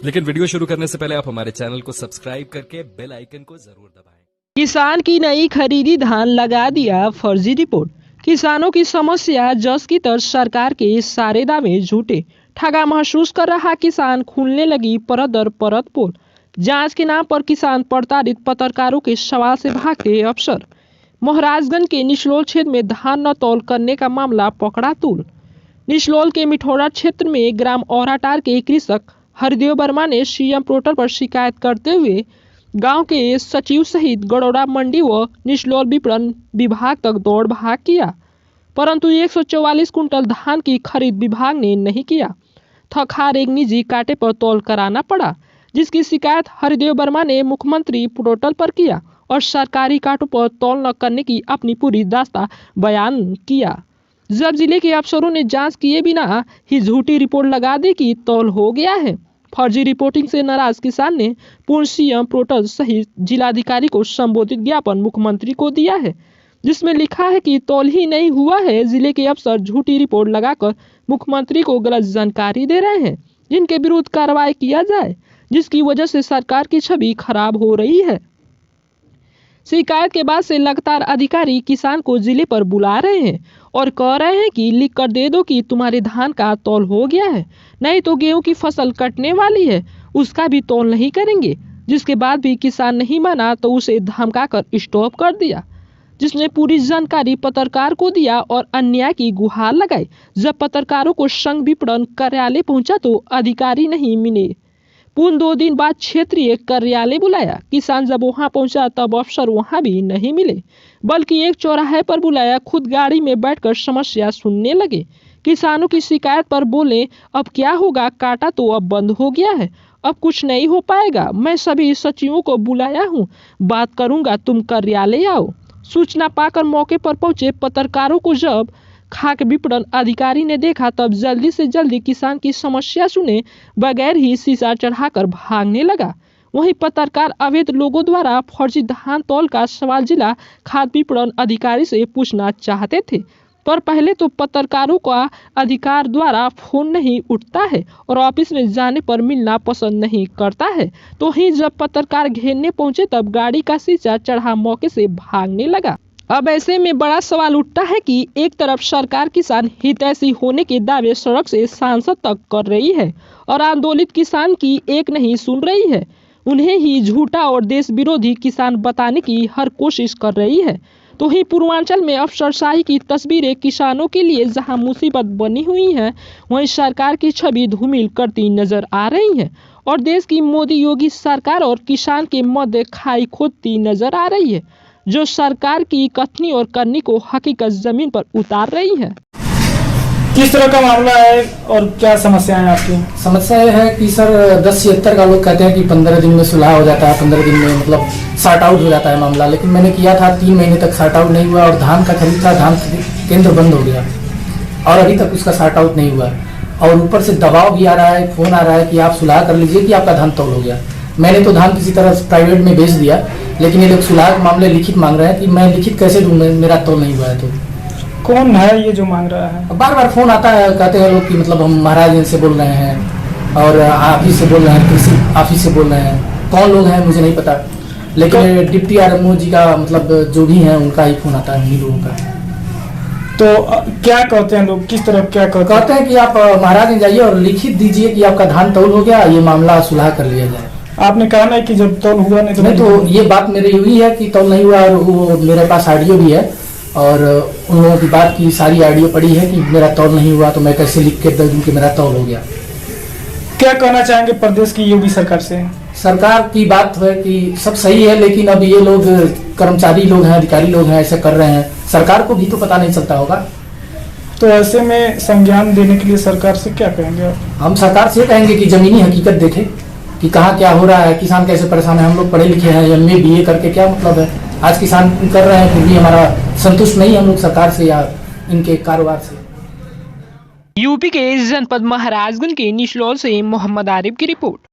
लेकिन वीडियो शुरू करने से पहले आप हमारे चैनल को सब्सक्राइब करके बेल आइकन को जरूर दबाएं। किसान की नई खरीदी धान लगा दिया फर्जी रिपोर्ट। किसानों की समस्या जस की तर्ज सरकार के सारे दावे झूठे। ठगा महसूस कर रहा किसान, खुलने लगी परत दर परत पोल। जांच के नाम पर किसान प्रताड़ित, पत्रकारों के सवाल से भागे अफसर। महाराजगंज के निचलोल क्षेत्र में धान न तौल करने का मामला पकड़ा तूल। निचलोल के मिठौरा क्षेत्र में ग्राम औराटार के कृषक हरदेव वर्मा ने सीएम पोर्टल पर शिकायत करते हुए गांव के सचिव सहित गड़ौड़ा मंडी व निचलोल विपणन विभाग तक दौड़ भाग किया, परंतु 144 कुंटल धान की खरीद विभाग ने नहीं किया। थक-हार एक निजी कांटे पर तौल कराना पड़ा, जिसकी शिकायत हरदेव वर्मा ने मुख्यमंत्री पोर्टल पर किया और सरकारी कांटों पर तौल न करने की अपनी पूरी दास्तां बयान किया। जब जिले के अफसरों ने जांच किए बिना ही झूठी रिपोर्ट लगा दी कि तौल हो गया है। फर्जी रिपोर्टिंग से नाराज किसान ने पूर्ण सीएम पोर्टल सहित जिलाधिकारी को संबोधित ज्ञापन मुख्यमंत्री को दिया है, जिसमें लिखा है कि तौल ही नहीं हुआ है। जिले के अफसर झूठी रिपोर्ट लगाकर मुख्यमंत्री को गलत जानकारी दे रहे हैं, जिनके विरुद्ध कार्रवाई किया जाए, जिसकी वजह से सरकार की छवि खराब हो रही है। शिकायत के बाद से लगातार अधिकारी किसान को जिले पर बुला रहे हैं और कह रहे हैं कि लिख कर दे दो कि तुम्हारे धान का तौल हो गया है, नहीं तो गेहूं की फसल कटने वाली है, उसका भी तौल नहीं करेंगे। जिसके बाद भी किसान नहीं माना तो उसे धमकाकर स्टॉप कर दिया, जिसने पूरी जानकारी पत्रकार को दिया और अन्याय की गुहार लगाई। जब पत्रकारों को संघ विपणन कार्यालय पहुंचा तो अधिकारी नहीं मिले। पूर्ण 2 दिन बाद क्षेत्रीय कार्यालय बुलाया। किसान जब वहां पहुंचा तब अफसर वहां भी नहीं मिले, बल्कि एक चौराहे पर बुलाया। खुद गाड़ी में बैठकर समस्या सुनने लगे। किसानों की शिकायत पर बोले, अब क्या होगा, काटा तो अब बंद हो गया है, अब कुछ नहीं हो पाएगा। मैं सभी सचिवों को बुलाया हूँ, बात करूंगा, तुम कार्यालय आओ। सूचना पाकर मौके पर पहुंचे पत्रकारों को जब खाक विपणन अधिकारी ने देखा तब जल्दी से जल्दी किसान की समस्या सुने बगैर ही शीशा चढ़ाकर भागने लगा। वहीं पत्रकार अवैध लोगों द्वारा फर्जी धान तौल का सवाल जिला खाद्य विपणन अधिकारी से पूछना चाहते थे, पर पहले तो पत्रकारों का अधिकार द्वारा फोन नहीं उठता है और ऑफिस में जाने पर मिलना पसंद नहीं करता है। तो ही जब पत्रकार घेरने पहुंचे तब गाड़ी का शीशा चढ़ा मौके से भागने लगा। अब ऐसे में बड़ा सवाल उठता है कि एक तरफ सरकार किसान हितैषी होने के दावे सड़क से सांसद तक कर रही है और आंदोलित किसान की एक नहीं सुन रही है, उन्हें ही झूठा और देश विरोधी किसान बताने की हर कोशिश कर रही है। तो ही पूर्वांचल में अफसरशाही की तस्वीरें किसानों के लिए जहां मुसीबत बनी हुई है, वहीं सरकार की छवि धूमिल करती नजर आ रही है और देश की मोदी योगी सरकार और किसान के मध्य खाई खोदती नजर आ रही है, जो सरकार की कथनी और करनी को हकीकत जमीन पर उतार रही है। किस तरह का मामला है और क्या समस्या है आपकी? समस्या यह है कि सर 10-76 का लोग कहते हैं कि 15 दिन में सुलह हो जाता है, 15 दिन में मतलब सॉर्ट आउट हो जाता है मामला, लेकिन मैंने किया था 3 महीने तक सॉर्ट आउट नहीं हुआ और धान का खरीद था, धान केंद्र बंद हो गया और अभी तक उसका सॉर्ट आउट नहीं हुआ और ऊपर से दबाव भी आ रहा है, फोन आ रहा है कि आप सुलह कर लीजिए कि आपका धान तौल हो गया। मैंने तो धान किसी तरह प्राइवेट में बेच दिया, लेकिन ये लोग सुलह के मामले लिखित मांग रहे हैं कि मैं लिखित कैसे दूं, मेरा तौल नहीं हुआ है। तो कौन है ये जो मांग रहा है? बार बार फोन आता है, कहते हैं लोग कि मतलब हम महाराजगंज से बोल रहे हैं और ऑफिस से बोल रहे हैं, कृषि ऑफिस से बोल रहे हैं। कौन लोग हैं मुझे नहीं पता, लेकिन डिप्टी आरएमओ जी का मतलब जो भी है उनका ही फोन आता है, उन्हीं लोगों का। तो क्या कहते हैं लोग, किस तरह क्या कहते हैं कि आप महाराजगंज जाइए और लिखित दीजिए कि आपका धान तौल हो गया, ये मामला सुलह कर लिया जाए। आपने कहा ना कि जब तौल हुआ नहीं तो ये बात मेरी हुई है कि तौल नहीं हुआ और वो मेरे पास ऑडियो भी है और उन लोगों की बात की सारी ऑडियो पड़ी है कि मेरा तौल नहीं हुआ, तो मैं कैसे लिख के दे दूं कि मेरा तौल हो गया। क्या कहना चाहेंगे प्रदेश की योगी सरकार से? सरकार की बात है कि सब सही है, लेकिन अब ये लोग कर्मचारी लोग हैं, अधिकारी लोग हैं, ऐसे कर रहे हैं, सरकार को भी तो पता नहीं चलता होगा। तो ऐसे में संज्ञान देने के लिए सरकार से क्या कहेंगे आप? हम सरकार से कहेंगे कि जमीनी हकीकत देखे कि कहाँ क्या हो रहा है, किसान कैसे परेशान है। हम लोग पढ़े लिखे हैं, MA BA करके क्या मतलब है, आज किसान कर रहे हैं फिर भी हमारा संतुष्ट नहीं हम लोग सरकार से या इनके कारोबार से। यूपी के जनपद महाराजगंज के निचलौल से मोहम्मद आरिफ की रिपोर्ट।